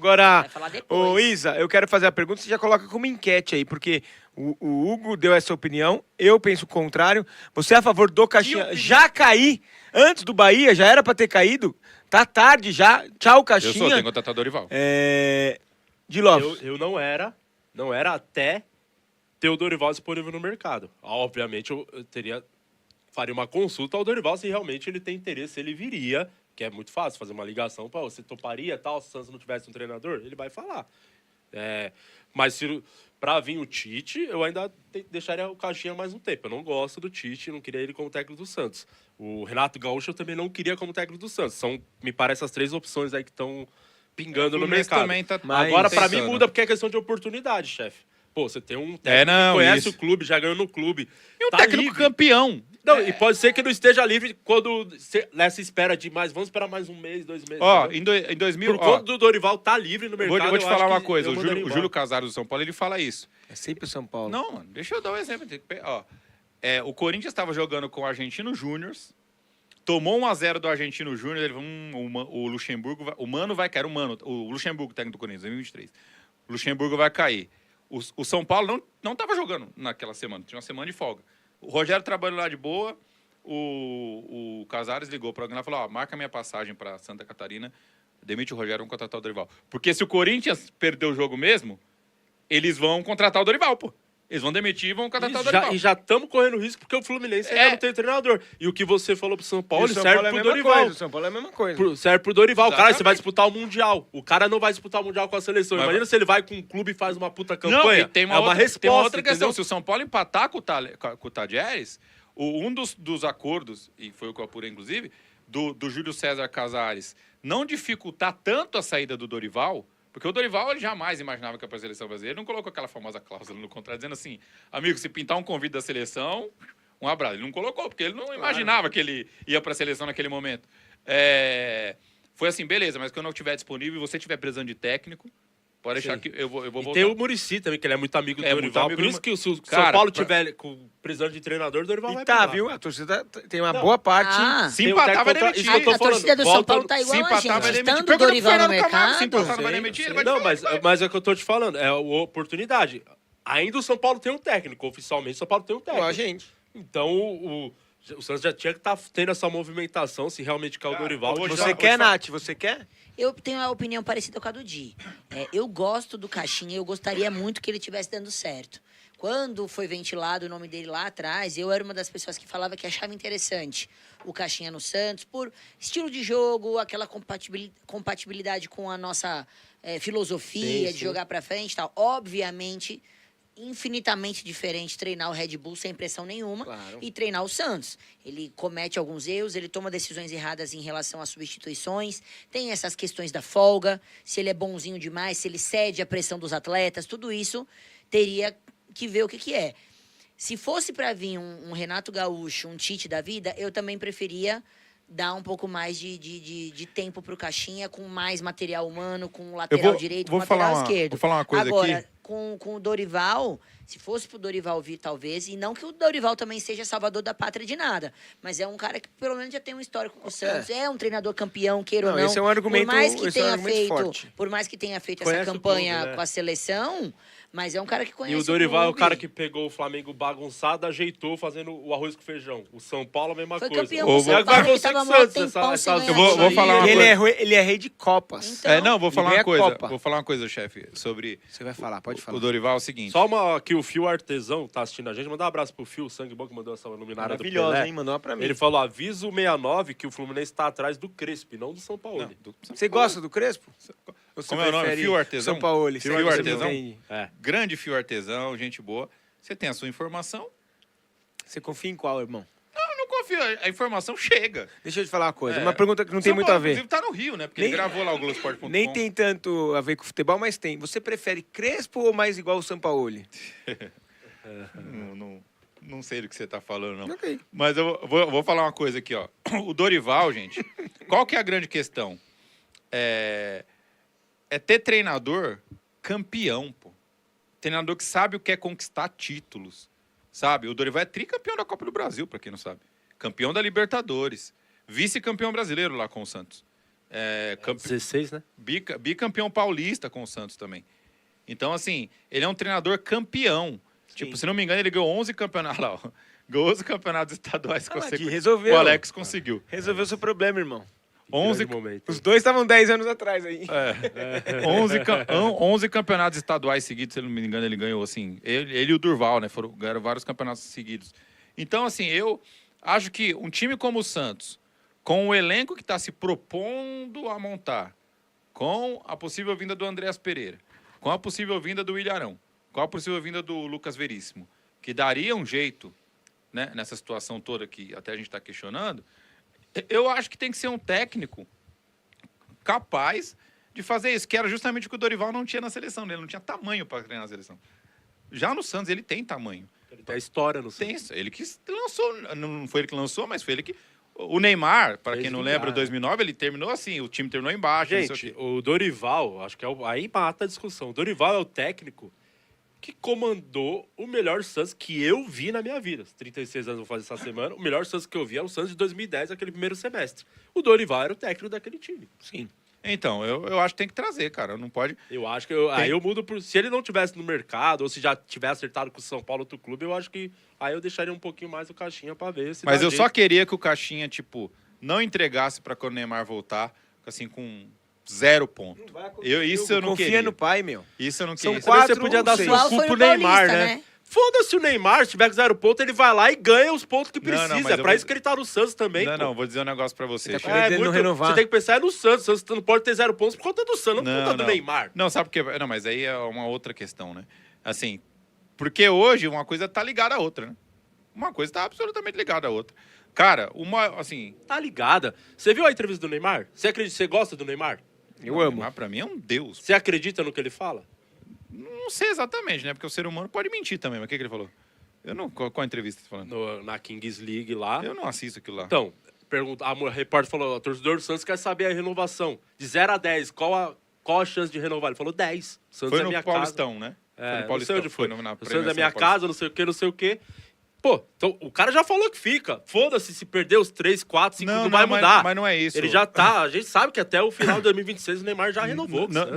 Agora, Vai falar ô depois. Isa, eu quero fazer a pergunta, você já coloca como enquete aí, porque o Hugo deu essa opinião, eu penso o contrário. Você é a favor do Caixinha já cair antes do Bahia? Já era pra ter caído? Tá tarde já. Tchau, Eu Caixinha. sou, tem que contratar o Dorival. De Lopes. Eu não era até ter o Dorival disponível no mercado. Obviamente, eu faria uma consulta ao Dorival se realmente ele tem interesse, ele viria, que é muito fácil fazer uma ligação para você toparia tal, se o Santos não tivesse um treinador, ele vai falar. Mas se para vir o Tite, eu ainda deixaria o Caixinha mais um tempo. Eu não gosto do Tite, não queria ele como técnico do Santos. O Renato Gaúcho eu também não queria como técnico do Santos. São, me parece, as 3 opções aí que estão pingando no mercado. Também tá Agora, para mim, tentando. muda porque é questão de oportunidade, chefe. Pô, você tem um técnico que conhece o clube, já ganhou no clube. E um tá técnico livre. campeão. Não, e pode ser que não esteja livre quando nessa espera de mais. Vamos esperar mais um mês, 2 meses. Ó, entendeu? em 2000... Por conta do Dorival tá livre no mercado. Vou te eu falar acho uma que coisa. eu O mandaria Júlio embora. Casares do São Paulo, ele fala isso. É sempre o São Paulo. Não, mano, deixa eu dar um exemplo. Ó, o Corinthians estava jogando com o Argentino Júnior, tomou 1-0 do Argentino Júnior, ele o Luxemburgo, o Mano vai cair, o Luxemburgo, técnico do Corinthians, 2023. O Luxemburgo vai cair. O São Paulo não estava jogando naquela semana, tinha uma semana de folga. O Rogério trabalhou lá de boa, o Casares ligou para alguém lá e falou, marca minha passagem para Santa Catarina, demite o Rogério, vamos contratar o Dorival. Porque se o Corinthians perder o jogo mesmo, eles vão contratar o Dorival, pô. Eles vão demitir e vão contratar o Dorival. E já estamos correndo risco porque o Fluminense ainda não tem treinador. E o que você falou pro São Paulo, E o São serve Paulo é a pro mesma Dorival. coisa, o São Paulo é a mesma coisa. Serve pro Dorival. Cara, Exatamente. você vai disputar o Mundial. O cara não vai disputar o Mundial com a seleção. Mas Imagina se ele vai com um clube e faz uma puta Não, campanha. e tem uma, é uma outra, resposta, tem uma outra questão. entendeu? Se o São Paulo empatar com o Tadieres, um dos acordos, e foi o que eu apurei, inclusive, do Júlio César Casares, não dificultar tanto a saída do Dorival, porque o Dorival ele jamais imaginava que ia para a seleção brasileira. Ele não colocou aquela famosa cláusula no contrato, dizendo assim, amigo, se pintar um convite da seleção, um abraço. Ele não colocou, porque ele não imaginava que ele ia para a seleção naquele momento. Foi assim, beleza, mas quando eu estiver disponível e você estiver precisando de técnico, pode deixar que eu vou voltar. E tem o Muricy também, que ele é muito amigo do É, muito Dorival. amigo Por do- isso que se o Cara, São Paulo tiver precisando de treinador, o Dorival vai E tá, pegar. viu? A torcida tem uma Não. boa parte. Se Tem um empatar, vai técnico demitir. isso que eu tô A torcida do falando. São Paulo Volta- tá igual se a empatar, gente. vai demitir. Estando o Pergunta pro Dorival no Fernando Camargo, mercado... se empatar, não vai Sei, demitir, ele sei. vai Não, demitir, mas é o que eu tô te falando. É a oportunidade. Ainda o São Paulo tem um técnico. Oficialmente, o São Paulo tem um técnico. Igual a gente. Então, o Santos já tinha que estar tendo essa movimentação se realmente quer o Dorival. eu vou te Você falar- quer, Nath? Você quer? Eu tenho uma opinião parecida com a do Di. Eu gosto do Caixinha, eu gostaria muito que ele estivesse dando certo. Quando foi ventilado o nome dele lá atrás, eu era uma das pessoas que falava que achava interessante o Caixinha no Santos, por estilo de jogo, aquela compatibilidade com a nossa filosofia Sim, de sim. jogar pra frente e tal. Obviamente, infinitamente diferente treinar o Red Bull sem pressão nenhuma Claro. e treinar o Santos. Ele comete alguns erros, ele toma decisões erradas em relação às substituições, tem essas questões da folga, se ele é bonzinho demais, se ele cede à pressão dos atletas, tudo isso teria que ver o que é. Se fosse para vir um Renato Gaúcho, um Tite da vida, eu também preferia dar um pouco mais de tempo pro Caixinha, com mais material humano, com lateral direito, com lateral esquerdo. Vou falar uma coisa Agora, aqui. com o Dorival, se fosse pro Dorival vir, talvez, e não que o Dorival também seja salvador da pátria de nada, mas é um cara que pelo menos já tem um histórico com o Santos, é um treinador campeão, queira ou Não, não. esse é um argumento- por mais que esse é um tenha argumento feito, forte. por mais que tenha feito Conhece essa o campanha clube, né? com a seleção, mas é um cara que E conhece o Dorival é o clube. cara que pegou o Flamengo bagunçado, ajeitou fazendo o arroz com feijão. O São Paulo, a mesma Foi coisa. campeão com o São Agora Paulo, que você tava com mó Santos, tempão sem essas- ganhar vou título. falar uma E coisa. ele é rei de Copas. Então, Não, vou falar Ele uma ganha coisa. Copa. Vou falar uma coisa, chefe, sobre Você vai falar, pode falar. o Dorival, é o seguinte. Só que o Fio Artesão tá assistindo a gente. Mandar um abraço pro Fio, sangue bom, que mandou essa luminária do Maravilhosa, Pelé. hein? Mandou uma pra mim. Ele falou, avisa o 69 que o Fluminense tá atrás do Crespo, não do São Paulo. Você gosta do Crespo? Ou você Como é o nome? prefere Fio Artesão? São Paulo. Fio Você Artesão? entende? Grande fio artesão, gente boa. Você tem a sua informação? Você confia em qual, irmão? Eu não confio. A informação chega. Deixa eu te falar uma coisa. É. Uma pergunta que não tem São muito Paulo, a ver. Inclusive, tá no Rio, né? Porque Nem- ele gravou lá o Globoesporte.com. Nem tem tanto a ver com futebol, mas tem. Você prefere Crespo ou mais igual o Sampaoli? Não sei do que você tá falando, não. Ok. Mas eu vou falar uma coisa aqui, ó. O Dorival, gente, qual que é a grande questão? É ter treinador campeão, pô. Treinador que sabe o que é conquistar títulos, sabe? O Dorival é tricampeão da Copa do Brasil, pra quem não sabe. Campeão da Libertadores. Vice-campeão brasileiro lá com o Santos. campe... 16, né? bicampeão paulista com o Santos também. Então, assim, ele é um treinador campeão. Tipo, se não me engano, ele ganhou 11 campeonatos lá, ó. Ganhou 11 campeonatos estaduais consecutivos. Resolveu. O Alex conseguiu. Resolveu seu problema, irmão. 11, momento. Os dois estavam 10 anos atrás aí. 11 campeonatos estaduais seguidos, se não me engano, ele ganhou, assim. Ele e o Durval, né? Ganharam vários campeonatos seguidos. Então, assim, eu acho que um time como o Santos, com o elenco que está se propondo a montar, com a possível vinda do Andreas Pereira, com a possível vinda do Ilharão, com a possível vinda do Lucas Veríssimo, que daria um jeito, né, nessa situação toda que até a gente está questionando, eu acho que tem que ser um técnico capaz de fazer isso, que era justamente o que o Dorival não tinha na seleção dele, não tinha tamanho para treinar a seleção. Já no Santos ele tem tamanho. Ele tem a história no Tem Santos. isso. Ele que lançou, não foi ele que lançou, mas foi ele que... O Neymar, para quem não lembra, em 2009, ele terminou assim, o time terminou embaixo. não sei Gente, o quê. o Dorival, acho que aí mata a discussão. O Dorival é o técnico que comandou o melhor Santos que eu vi na minha vida. 36 anos vou fazer essa semana. O melhor Santos que eu vi é o Santos de 2010, aquele primeiro semestre. O Dorival era o técnico daquele time. Sim. Então, eu acho que tem que trazer, cara. Não pode... Eu acho que aí eu mudo por... Se ele não tivesse no mercado, ou se já tivesse acertado com o São Paulo, outro clube, eu acho que aí eu deixaria um pouquinho mais o Caixinha pra ver se Mas dá eu jeito. só queria que o Caixinha, tipo, não entregasse para quando o Neymar voltar, assim, com 0 ponto. Isso eu não Confia queria. no pai, meu. Isso eu não São queria. quatro- Você podia dar seis. seu Igual cu foi pro no Neymar, Paulista, né? né? Foda-se o Neymar, se tiver com 0 ponto, ele vai lá e ganha os pontos que Não, não, precisa. mas É eu pra vou- isso que ele tá no Santos também, pô. Não, vou dizer um negócio para você. Você tá com medo dele não renovar. Você tem que pensar no Santos. O Santos não pode ter 0 pontos por conta do Santos, não por conta do Neymar. Não, sabe por quê? Não, mas aí é uma outra questão, né? Assim, porque hoje uma coisa tá ligada à outra, né? Uma coisa tá absolutamente ligada à outra. Cara, assim... Tá ligada. Você viu a entrevista do Neymar? Você acredita? Você gosta do Neymar? Eu amo. Neymar, pra mim, é um deus. Você acredita no que ele fala? Não sei exatamente, né? Porque o ser humano pode mentir também. Mas o que ele falou? Eu não... Qual a entrevista você tá falando? Na Kings League lá. Eu não assisto aquilo lá. Então, a repórter falou, o torcedor do Santos quer saber a renovação. De 0 a 10, qual a chance de renovar? Ele falou 10. Santos Foi é no minha Paulistão, né? casa. Foi no Não Paulistão. sei onde foi. na O Santos é premiação minha do Paulistão. casa, não sei o que, não sei o que. Pô, então o cara já falou que fica. Foda-se se perder os 3, 4, 5, não vai mudar. Mas não é isso. Ele já tá, a gente sabe que até o final de 2026 o Neymar já renovou. com o Não, Santos.